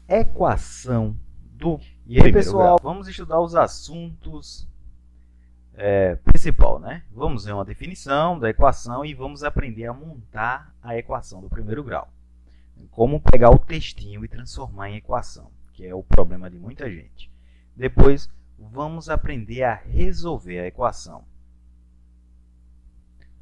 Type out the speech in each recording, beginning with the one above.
Equação do E aí, pessoal, vamos estudar os assuntos principal, né? Vamos ver uma definição da equação e vamos aprender a montar a equação do primeiro grau. Como pegar o textinho e transformar em equação, que é o problema de muita gente. Depois, vamos aprender a resolver a equação.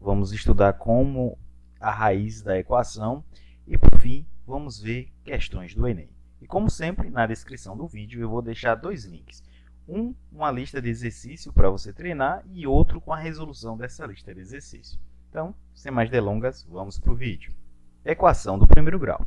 Vamos estudar como a raiz da equação e, por fim, vamos ver questões do Enem. E como sempre, na descrição do vídeo eu vou deixar dois links. Uma lista de exercício para você treinar e outro com a resolução dessa lista de exercício. Então, sem mais delongas, vamos para o vídeo. Equação do primeiro grau.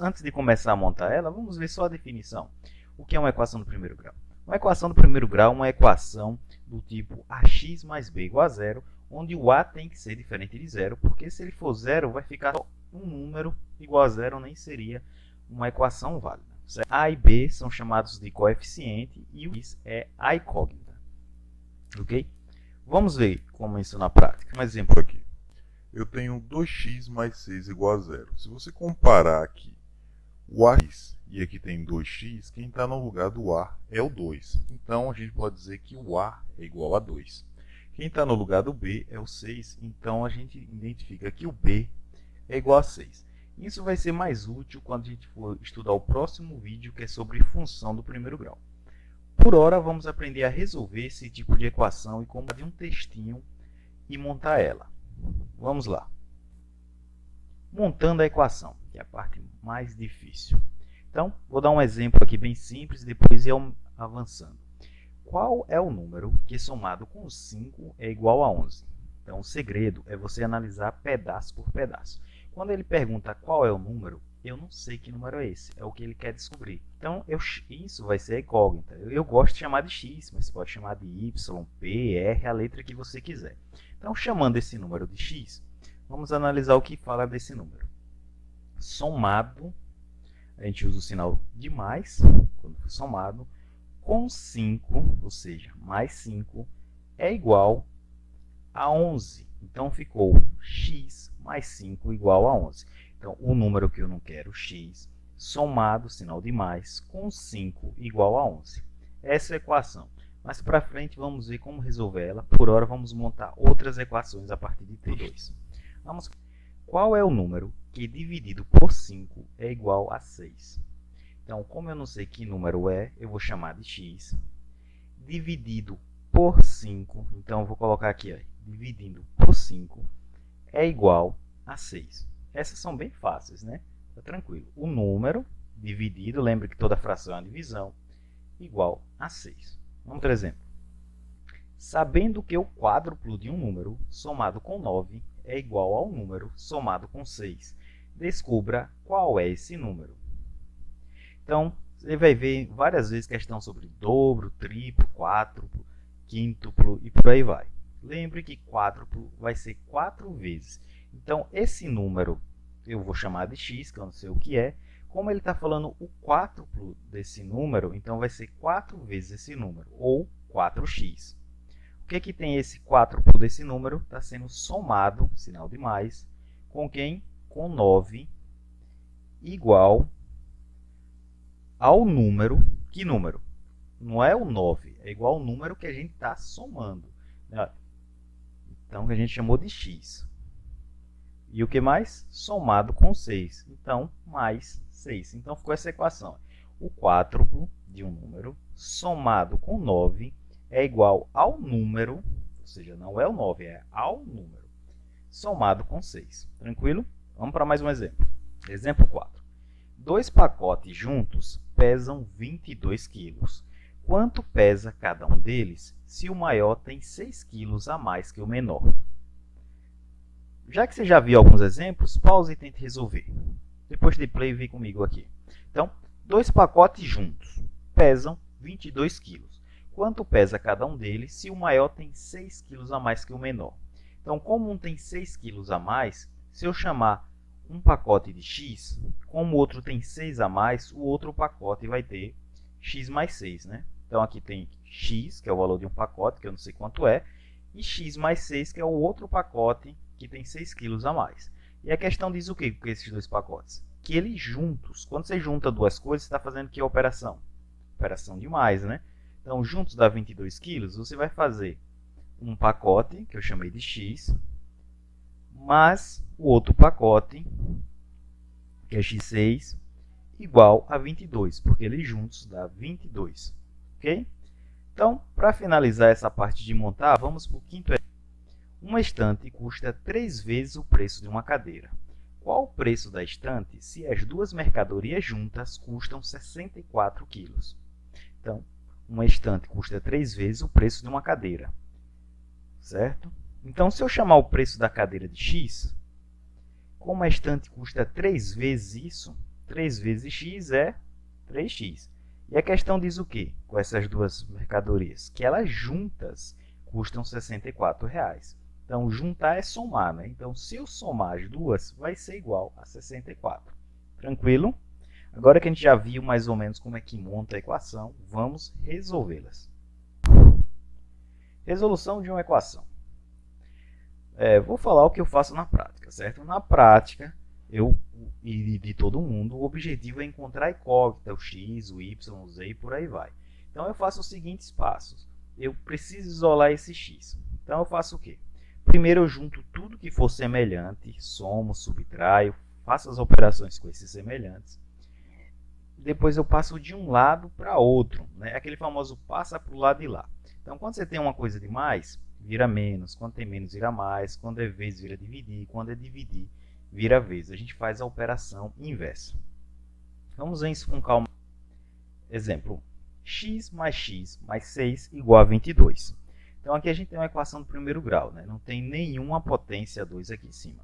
Antes de começar a montar ela, vamos ver só a definição. O que é uma equação do primeiro grau? Uma equação do primeiro grau é uma equação do tipo ax mais b igual a zero, onde o a tem que ser diferente de zero, porque se ele for zero, vai ficar só um número igual a zero, nem seria uma equação válida. Certo? A e b são chamados de coeficiente e o x é a incógnita. Ok? Vamos ver como isso na prática. Um exemplo aqui. Eu tenho 2x mais 6 igual a zero. Se você comparar aqui o ax e aqui tem 2x, quem está no lugar do a é o 2. Então, a gente pode dizer que o a é igual a 2. Quem está no lugar do b é o 6, então a gente identifica que o b é igual a 6. Isso vai ser mais útil quando a gente for estudar o próximo vídeo, que é sobre função do primeiro grau. Por hora, vamos aprender a resolver esse tipo de equação e como fazer um textinho e montar ela. Vamos lá. Montando a equação, que é a parte mais difícil. Então, vou dar um exemplo aqui bem simples e depois ir avançando. Qual é o número que somado com 5 é igual a 11? Então, o segredo é você analisar pedaço por pedaço. Quando ele pergunta qual é o número, eu não sei que número é esse, é o que ele quer descobrir. Então, isso vai ser a incógnita. Eu gosto de chamar de x, mas você pode chamar de y, p, r, a letra que você quiser. Então, chamando esse número de x, vamos analisar o que fala desse número. Somado, a gente usa o sinal de mais, quando for somado, com 5, ou seja, mais 5, é igual a 11. Então, ficou x mais 5 igual a 11. Então, o número que eu não quero, x, somado, sinal de mais, com 5 igual a 11. Essa é a equação. Mais para frente, vamos ver como resolver ela. Por hora, vamos montar outras equações a partir de T2. Qual é o número que dividido por 5 é igual a 6? Então, como eu não sei que número é, eu vou chamar de x. Dividido por 5, então eu vou colocar aqui, ó, dividindo por 5 é igual a 6. Essas são bem fáceis, né? Tá tranquilo. O número dividido, lembre que toda fração é uma divisão, igual a 6. Vamos ter exemplo. Sabendo que o quádruplo de um número somado com 9 é igual ao número somado com 6, descubra qual é esse número. Então, você vai ver várias vezes questão sobre dobro, triplo, quádruplo, quíntuplo e por aí vai. Lembre que quádruplo vai ser 4 vezes. Então, esse número eu vou chamar de x, que eu não sei o que é. Como ele está falando o quádruplo desse número, então vai ser 4 vezes esse número, ou 4x. O que tem esse quádruplo desse número? Está sendo somado, sinal de mais, com quem? Com 9, igual ao número. Que número? Não é o 9, é igual ao número que a gente está somando. Então, a gente chamou de x. E o que mais? Somado com 6. Então, mais 6. Então, ficou essa equação. O quádruplo de um número somado com 9 é igual ao número, ou seja, não é o 9, é ao número, somado com 6. Tranquilo? Vamos para mais um exemplo. Exemplo 4. 2 pacotes juntos pesam 22 quilos. Quanto pesa cada um deles se o maior tem 6 quilos a mais que o menor? Já que você já viu alguns exemplos, pause e tente resolver. Depois de play, vem comigo aqui. Então, 2 pacotes juntos pesam 22 quilos. Quanto pesa cada um deles se o maior tem 6 quilos a mais que o menor? Então, como um tem 6 quilos a mais, se eu chamar um pacote de x, como o outro tem 6 a mais, o outro pacote vai ter x mais 6, né? Então, aqui tem x, que é o valor de um pacote, que eu não sei quanto é, e x mais 6, que é o outro pacote que tem 6 quilos a mais. E a questão diz o que com esses dois pacotes? que eles juntos, quando você junta duas coisas, você está fazendo que operação? Operação de mais, né? Então, juntos dá 22 quilos, você vai fazer um pacote, que eu chamei de X, mais o outro pacote, que é X6, igual a 22, porque eles juntos dá 22, ok? Então, para finalizar essa parte de montar, vamos para o quinto exemplo. Uma estante custa 3 vezes o preço de uma cadeira. Qual o preço da estante se as duas mercadorias juntas custam 64 quilos? Então, uma estante custa 3 vezes o preço de uma cadeira, certo? Então, se eu chamar o preço da cadeira de X, como a estante custa 3 vezes isso, 3 vezes X é 3x. E a questão diz o quê com essas duas mercadorias? Que elas juntas custam R$ 64. Então, juntar é somar, né? Então, se eu somar as duas, vai ser igual a 64. Tranquilo? Agora que a gente já viu mais ou menos como é que monta a equação, vamos resolvê-las. Resolução de uma equação. Vou falar o que eu faço na prática, certo? Na prática, eu e de todo mundo, o objetivo é encontrar a incógnita, o x, o y, o z e por aí vai. Então, eu faço os seguintes passos. Eu preciso isolar esse x. Então, eu faço o quê? Primeiro, eu junto tudo que for semelhante, somo, subtraio, faço as operações com esses semelhantes. Depois, eu passo de um lado para outro, né? Aquele famoso passa para o lado de lá. Então, quando você tem uma coisa de mais, vira menos. Quando tem menos, vira mais. Quando é vezes, vira dividir. Quando é dividir, vira vezes. A gente faz a operação inversa. Vamos ver isso com calma. Exemplo, x mais 6 igual a 22. Então, aqui a gente tem uma equação do primeiro grau, né? Não tem nenhuma potência 2 aqui em cima.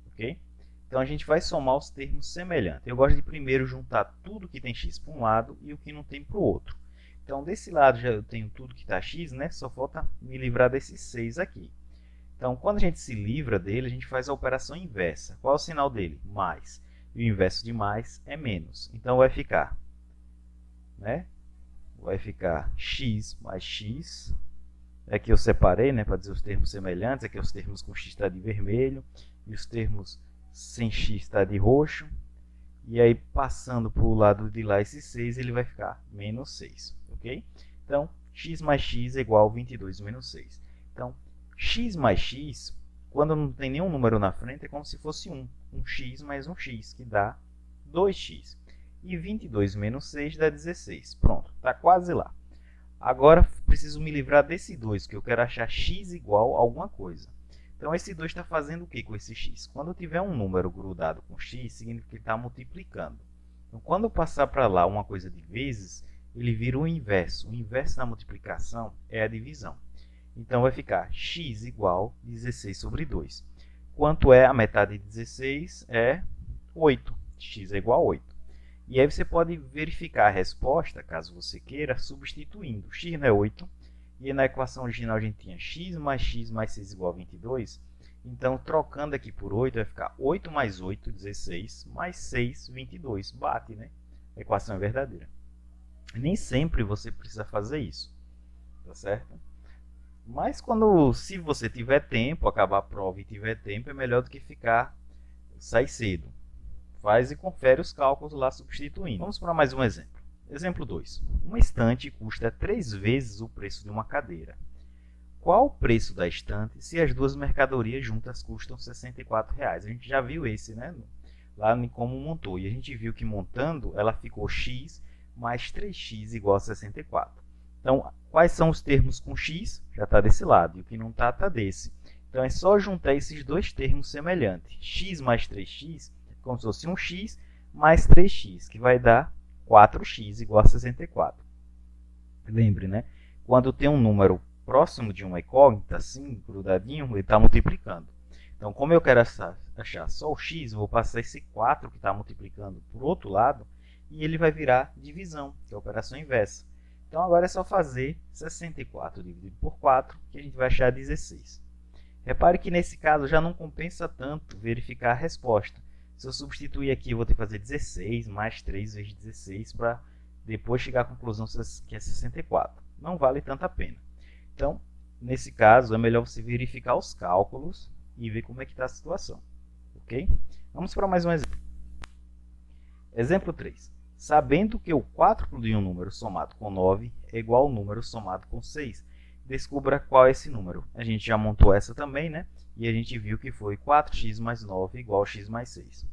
Ok? Então, a gente vai somar os termos semelhantes. Eu gosto de primeiro juntar tudo que tem x para um lado e o que não tem para o outro. Então, desse lado já eu tenho tudo que está x, né? Só falta me livrar desses 6 aqui. Então, quando a gente se livra dele, a gente faz a operação inversa. Qual é o sinal dele? Mais. E o inverso de mais é menos. Então, vai ficar, né? Vai ficar x mais x. Aqui eu separei, né, para dizer os termos semelhantes. Aqui os termos com x está de vermelho. E os termos sem x está de roxo. E aí, passando para o lado de lá esse 6, ele vai ficar menos 6. Ok? Então, x mais x é igual a 22 menos 6. Então, x mais x, quando não tem nenhum número na frente, é como se fosse 1. Um x mais um x, que dá 2x. E 22 menos 6 dá 16. Pronto, está quase lá. Agora, preciso me livrar desse 2, que eu quero achar x igual a alguma coisa. Então, esse 2 está fazendo o que com esse x? Quando eu tiver um número grudado com x, significa que está multiplicando. Então, quando eu passar para lá uma coisa de vezes, ele vira o inverso. O inverso da multiplicação é a divisão. Então, vai ficar x igual a 16 sobre 2. Quanto é a metade de 16? É 8. X é igual a 8. E aí você pode verificar a resposta, caso você queira, substituindo. X não é 8. E na equação original a gente tinha x mais 6 igual a 22. Então, trocando aqui por 8, vai ficar 8 mais 8, 16, mais 6, 22. Bate, né? A equação é verdadeira. Nem sempre você precisa fazer isso, tá certo? Mas se você tiver tempo, acabar a prova e tiver tempo, é melhor do que sair cedo. Faz e confere os cálculos lá substituindo. Vamos para mais um exemplo. Exemplo 2. Uma estante custa 3 vezes o preço de uma cadeira. Qual o preço da estante se as duas mercadorias juntas custam R$ 64? A gente já viu esse, né? Lá em como montou. E a gente viu que montando, ela ficou x mais 3x igual a 64. Então, quais são os termos com x? Já está desse lado. E o que não está, está desse. Então, é só juntar esses dois termos semelhantes. X mais 3x, como se fosse um x mais 3x, que vai dar 4x igual a 64. Lembre, né? Quando tem um número próximo de uma incógnita, assim, grudadinho, ele está multiplicando. Então, como eu quero achar só o x, eu vou passar esse 4 que está multiplicando para o outro lado, e ele vai virar divisão, que é a operação inversa. Então, agora é só fazer 64 dividido por 4, que a gente vai achar 16. Repare que nesse caso já não compensa tanto verificar a resposta. Se eu substituir aqui, eu vou ter que fazer 16 mais 3 vezes 16 para depois chegar à conclusão que é 64. Não vale tanta pena. Então, nesse caso, é melhor você verificar os cálculos e ver como é que está a situação. Ok? Vamos para mais um exemplo. Exemplo 3. Sabendo que o quádruplo de um número somado com 9 é igual ao número somado com 6, descubra qual é esse número. A gente já montou essa também, né? E a gente viu que foi 4x mais 9 igual a x mais 6.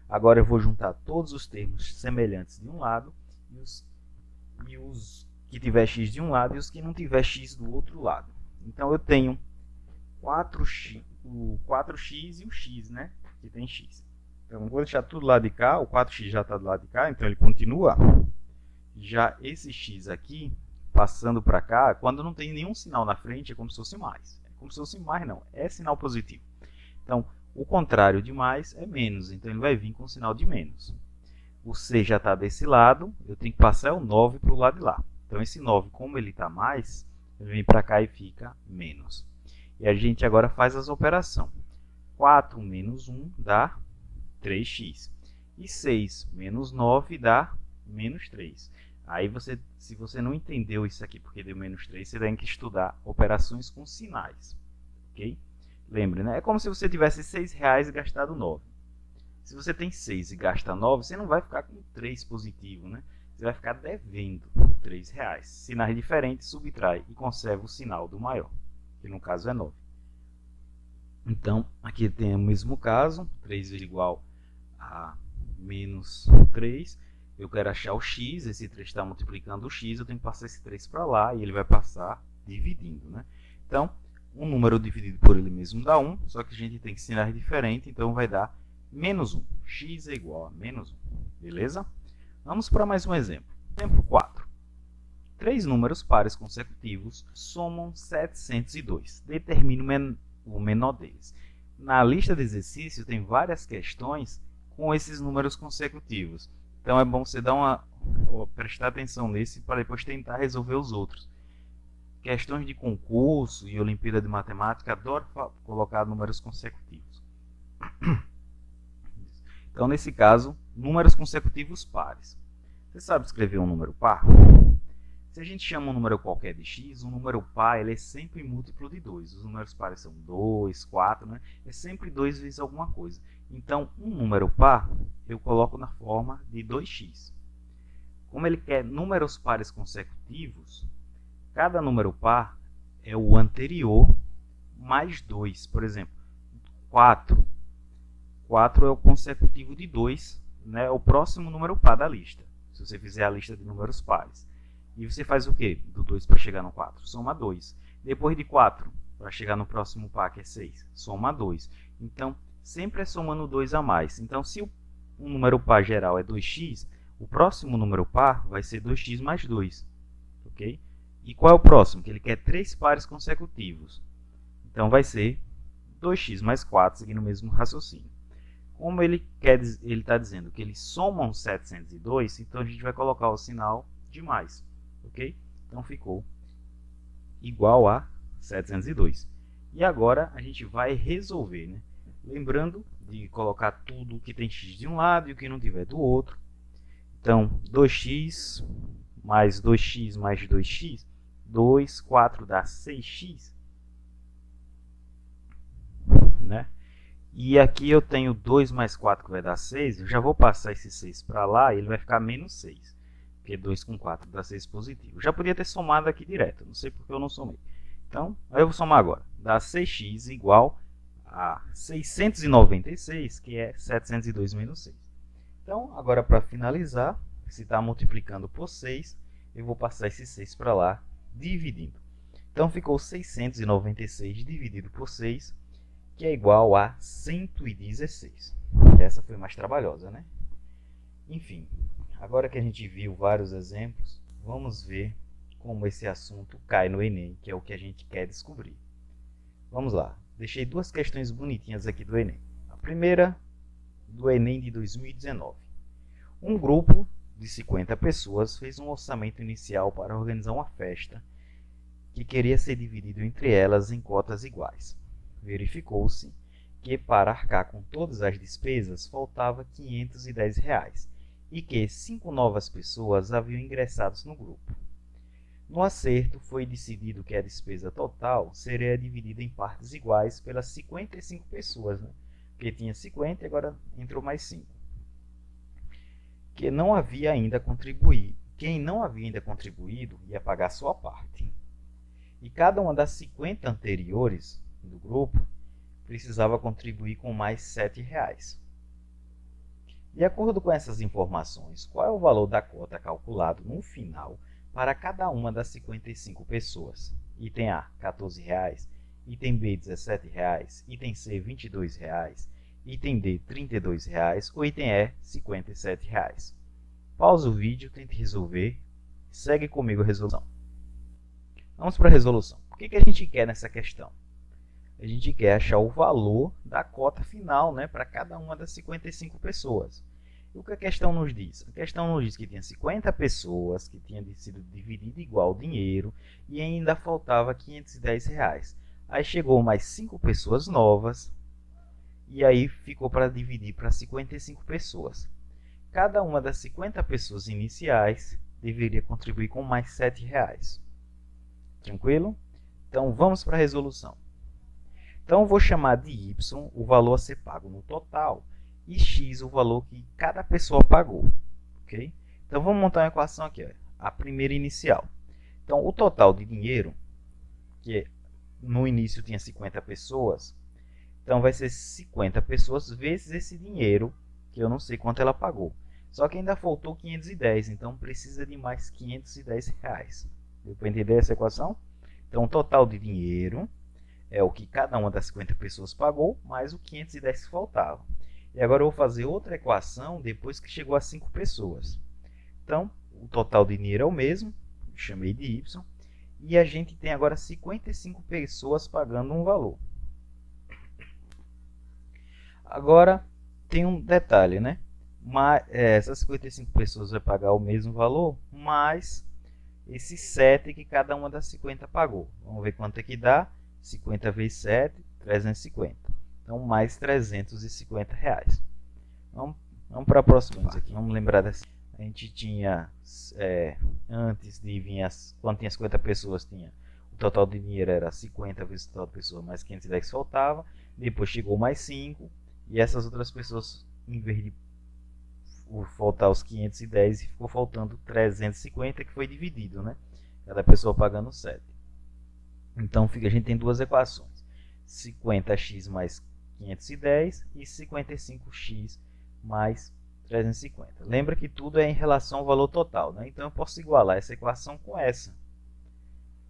Agora eu vou juntar todos os termos semelhantes de um lado e os que tiver x de um lado e os que não tiver x do outro lado. Então eu tenho 4x, o 4x e o x, né? Que tem x. Então, vou deixar tudo do lado de cá, o 4x já está do lado de cá, então ele continua. Já esse x aqui, passando para cá, quando não tem nenhum sinal na frente, é como se fosse mais. É como se fosse mais, não, é sinal positivo. Então, o contrário de mais é menos, então ele vai vir com o sinal de menos. O c já está desse lado, eu tenho que passar o 9 para o lado de lá. Então, esse 9, como ele está mais, ele vem para cá e fica menos. E a gente agora faz as operações. 4 menos 1 dá 3x. E 6 menos 9 dá menos 3. Aí, se você não entendeu isso aqui porque deu menos 3, você tem que estudar operações com sinais. Ok? Lembre, né? É como se você tivesse R$6 e gastado 9. Se você tem 6 e gasta 9, você não vai ficar com 3 positivo, né? Você vai ficar devendo R$3. Sinais diferentes, subtrai e conserva o sinal do maior, que no caso é 9. Então, aqui tem o mesmo caso, 3 igual a menos 3. Eu quero achar o x, esse 3 está multiplicando o x, eu tenho que passar esse 3 para lá e ele vai passar dividindo, né? Então, um número dividido por ele mesmo dá 1, só que a gente tem sinais diferentes, então vai dar menos 1. X é igual a menos 1. Beleza? Vamos para mais um exemplo. Exemplo 4. Três números pares consecutivos somam 702. Determine o menor deles. Na lista de exercícios tem várias questões com esses números consecutivos. Então é bom você prestar atenção nesse para depois tentar resolver os outros. Questões de concurso e Olimpíada de Matemática adoram colocar números consecutivos. Então, nesse caso, números consecutivos pares. Você sabe escrever um número par? Se a gente chama um número qualquer de x, um número par ele é sempre múltiplo de 2. Os números pares são 2, 4, né? É sempre 2 vezes alguma coisa. Então, um número par eu coloco na forma de 2x. Como ele quer números pares consecutivos, cada número par é o anterior mais 2. Por exemplo, 4. 4 é o consecutivo de 2, né? É o próximo número par da lista, se você fizer a lista de números pares. E você faz o quê? Do 2 para chegar no 4? Soma 2. Depois de 4, para chegar no próximo par, que é 6, soma 2. Então, sempre é somando 2 a mais. Então, se o número par geral é 2x, o próximo número par vai ser 2x mais 2. Ok? E qual é o próximo? Que ele quer 3 pares consecutivos. Então, vai ser 2x mais 4, seguindo o mesmo raciocínio. Como ele está dizendo que eles somam 702, então a gente vai colocar o sinal de mais. Ok? Então ficou igual a 702. E agora a gente vai resolver, né? Lembrando de colocar tudo que tem x de um lado e o que não tiver do outro. Então, 2x mais 2x mais 2x, 2, 4 dá 6x. Né? E aqui eu tenho 2 mais 4 que vai dar 6. Eu já vou passar esse 6 para lá e ele vai ficar menos 6. Porque 2 com 4 dá 6 positivo. Já podia ter somado aqui direto, não sei porque eu não somei. Então, aí eu vou somar agora. Dá 6x igual a 696, que é 702 menos 6. Então, agora para finalizar, se está multiplicando por 6, eu vou passar esse 6 para lá, dividindo. Então, ficou 696 dividido por 6, que é igual a 116. Essa foi mais trabalhosa, né? Enfim, agora que a gente viu vários exemplos, vamos ver como esse assunto cai no Enem, que é o que a gente quer descobrir. Vamos lá. Deixei duas questões bonitinhas aqui do Enem. A primeira, do Enem de 2019. Um grupo de 50 pessoas fez um orçamento inicial para organizar uma festa que queria ser dividido entre elas em cotas iguais. Verificou-se que para arcar com todas as despesas faltava R$ 510 e que 5 novas pessoas haviam ingressado no grupo. No acerto, foi decidido que a despesa total seria dividida em partes iguais pelas 55 pessoas, né? Porque tinha 50 e agora entrou mais 5. porque quem não havia ainda contribuído ia pagar sua parte. E cada uma das 50 anteriores do grupo precisava contribuir com mais R$7. De acordo com essas informações, qual é o valor da cota calculado no final para cada uma das 55 pessoas? Item A, R$14, item B, R$17, item C, R$22, item D, R$32 ou item E, R$57. Pausa o vídeo, tente resolver, segue comigo a resolução. Vamos para a resolução. O que a gente quer nessa questão? A gente quer achar o valor da cota final, né, para cada uma das 55 pessoas. E o que a questão nos diz? A questão nos diz que tinha 50 pessoas que tinham sido dividido igual o dinheiro e ainda faltava R$510. Aí chegou mais 5 pessoas novas e aí ficou para dividir para 55 pessoas. Cada uma das 50 pessoas iniciais deveria contribuir com mais R$7. Tranquilo? Então vamos para a resolução. Então, eu vou chamar de y o valor a ser pago no total e x o valor que cada pessoa pagou. Okay? Então, vamos montar uma equação aqui. Ó. A primeira inicial. Então, o total de dinheiro, que no início tinha 50 pessoas, então vai ser 50 pessoas vezes esse dinheiro, que eu não sei quanto ela pagou. Só que ainda faltou 510, então precisa de mais R$510. Deu para entender essa equação? Então, o total de dinheiro é o que cada uma das 50 pessoas pagou, mais o 510 que faltava. E agora eu vou fazer outra equação depois que chegou a 5 pessoas. Então, o total de dinheiro é o mesmo, chamei de y, e a gente tem agora 55 pessoas pagando um valor. Agora, tem um detalhe, né? Essas 55 pessoas vão pagar o mesmo valor, mais esse 7 que cada uma das 50 pagou. Vamos ver quanto é que dá. 50 vezes 7, 350. Então, mais R$350. Vamos para a próxima aqui. Vamos lembrar dessa. A gente tinha, antes de vir, quando tinha 50 pessoas, o total de dinheiro era 50 vezes o total de pessoas, mais 510 faltava. Depois chegou mais 5. E essas outras pessoas, em vez de faltar os 510, ficou faltando 350, que foi dividido, né? Cada pessoa pagando 7. Então, a gente tem duas equações, 50x mais 510 e 55x mais 350. Lembra que tudo é em relação ao valor total, né? Então, eu posso igualar essa equação com essa.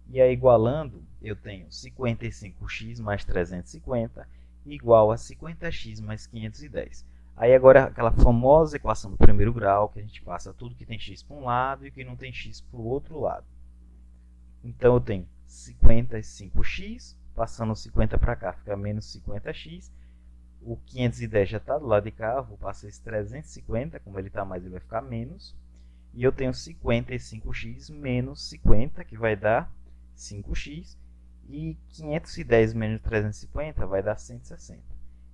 E aí, igualando, eu tenho 55x mais 350 igual a 50x mais 510. Aí, agora, aquela famosa equação do primeiro grau, que a gente passa tudo que tem x para um lado e que não tem x para o outro lado. Então, eu tenho 55x, passando 50 para cá, fica menos 50x. O 510 já está do lado de cá, vou passar esse 350, como ele está mais, ele vai ficar menos. E eu tenho 55x menos 50, que vai dar 5x. E 510 menos 350 vai dar 160.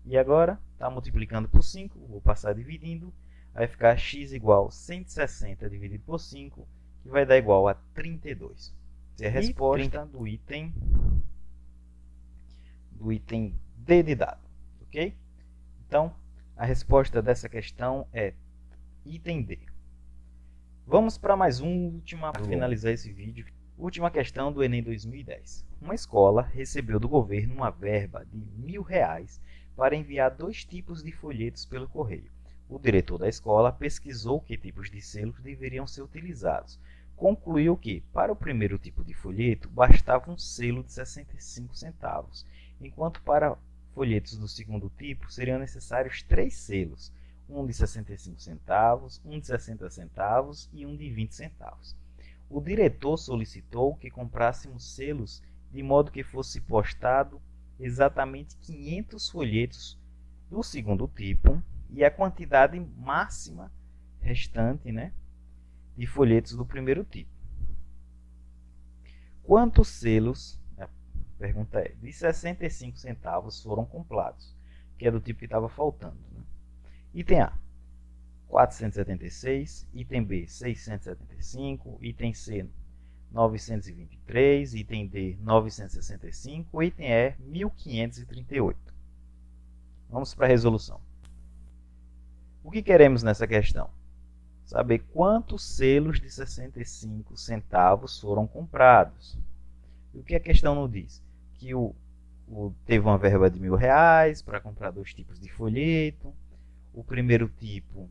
E agora, está multiplicando por 5, vou passar dividindo. Vai ficar x igual a 160 dividido por 5, que vai dar igual a 32. É a resposta do item D de dado, ok? Então, a resposta dessa questão é item D. Vamos para mais uma última para finalizar esse vídeo. Última questão do Enem 2010. Uma escola recebeu do governo uma verba de R$1.000 para enviar 2 tipos de folhetos pelo correio. O diretor da escola pesquisou que tipos de selos deveriam ser utilizados. Concluiu que, para o primeiro tipo de folheto, bastava um selo de 65 centavos, enquanto para folhetos do segundo tipo seriam necessários 3 selos, um de 65 centavos, um de 60 centavos e um de 20 centavos. O diretor solicitou que comprássemos selos de modo que fosse postado exatamente 500 folhetos do segundo tipo e a quantidade máxima restante, né, de folhetos do primeiro tipo. Quantos selos, a pergunta é, de 65 centavos foram comprados, que é do tipo que estava faltando, né? Item A, 476, item B, 675, item C, 923, item D, 965, item E, 1538. Vamos para a resolução. O que queremos nessa questão? saber quantos selos de 65 centavos foram comprados. E o que a questão não diz? Que teve uma verba de R$ 1.000 para comprar 2 tipos de folheto. O primeiro tipo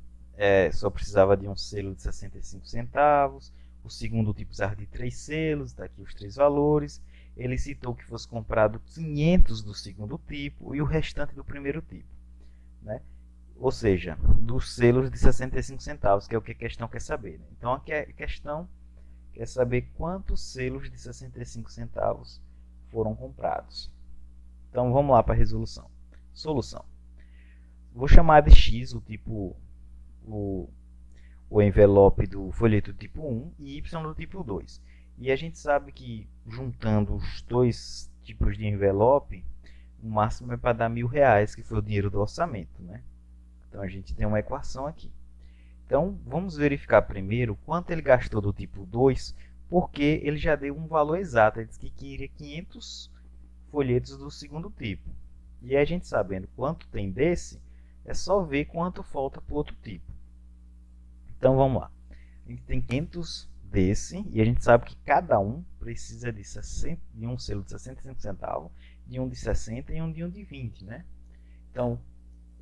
só precisava de um selo de 65 centavos. O segundo tipo precisava de 3 selos, está aqui os 3 valores. Ele citou que fosse comprado 500 do segundo tipo e o restante do primeiro tipo, né? Ou seja, dos selos de 65 centavos, que é o que a questão quer saber, né? Então aqui a questão quer saber quantos selos de 65 centavos foram comprados. Então vamos lá para a resolução. Solução. Vou chamar de X o tipo, o envelope do folheto do tipo 1 e Y do tipo 2. E a gente sabe que juntando os dois tipos de envelope, o máximo é para dar R$ 1.000, que foi o dinheiro do orçamento, né? Então a gente tem uma equação aqui. Então vamos verificar primeiro quanto ele gastou do tipo 2, porque ele já deu um valor exato. Ele disse que queria 500 folhetos do segundo tipo. E a gente sabendo quanto tem desse, é só ver quanto falta para o outro tipo. Então vamos lá. A gente tem 500 desse e a gente sabe que cada um precisa de um selo de 65 centavos, de um de 60 e um de 20, né? Então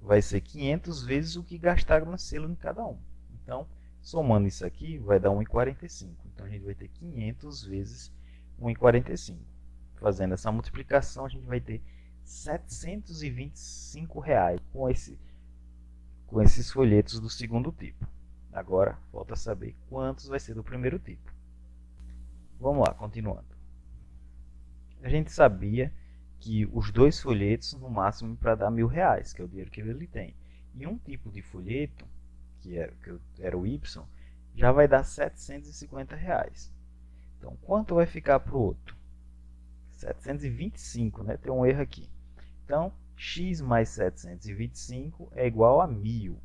vai ser 500 vezes o que gastaram no selo em cada um. Então, somando isso aqui, vai dar 1,45. Então, a gente vai ter 500 vezes 1,45. Fazendo essa multiplicação, a gente vai ter R$ 725 com esses folhetos do segundo tipo. Agora, falta saber quantos vai ser do primeiro tipo. Vamos lá, continuando. A gente sabia que os dois folhetos, no máximo, para dar R$ 1.000, que é o dinheiro que ele tem. E um tipo de folheto, que era o Y, já vai dar R$ 750. Então, quanto vai ficar para o outro? 725, né? Tem um erro aqui. Então, x mais 725 é igual a 1.000.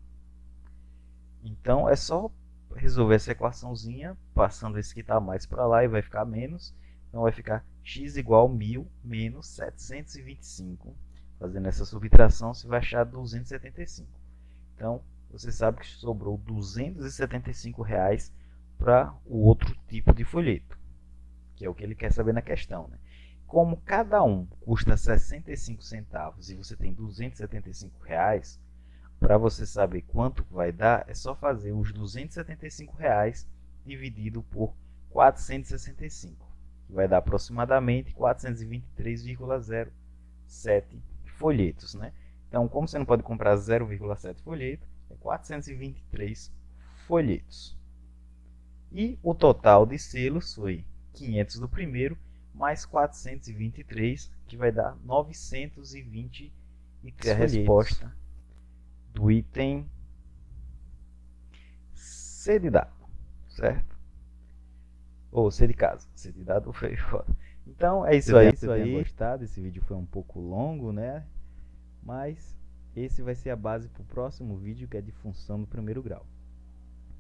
Então, é só resolver essa equaçãozinha, passando esse que está mais para lá e vai ficar menos. Então, vai ficar x igual a 1.000 menos 725. Fazendo essa subtração, você vai achar 275. Então, você sabe que sobrou R$ 275 para o outro tipo de folheto, que é o que ele quer saber na questão, né? Como cada um custa 65 centavos e você tem R$ 275, para você saber quanto vai dar, é só fazer os R$ 275 dividido por 465, que vai dar aproximadamente 423,07 folhetos, né? Então, como você não pode comprar 0,7 folheto, é 423 folhetos. E o total de selos foi 500 do primeiro, mais 423, que vai dar 923 a resposta do item C de dado, certo? Ou C de casa. C de dado foi foda. Então é isso aí. Espero que tenham gostado. Esse vídeo foi um pouco longo, né? Mas esse vai ser a base para o próximo vídeo, que é de função do primeiro grau.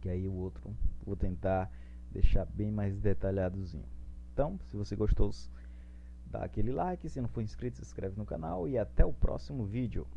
Que aí o outro vou tentar deixar bem mais detalhadozinho. Então, se você gostou, dá aquele like. Se não for inscrito, se inscreve no canal. E até o próximo vídeo.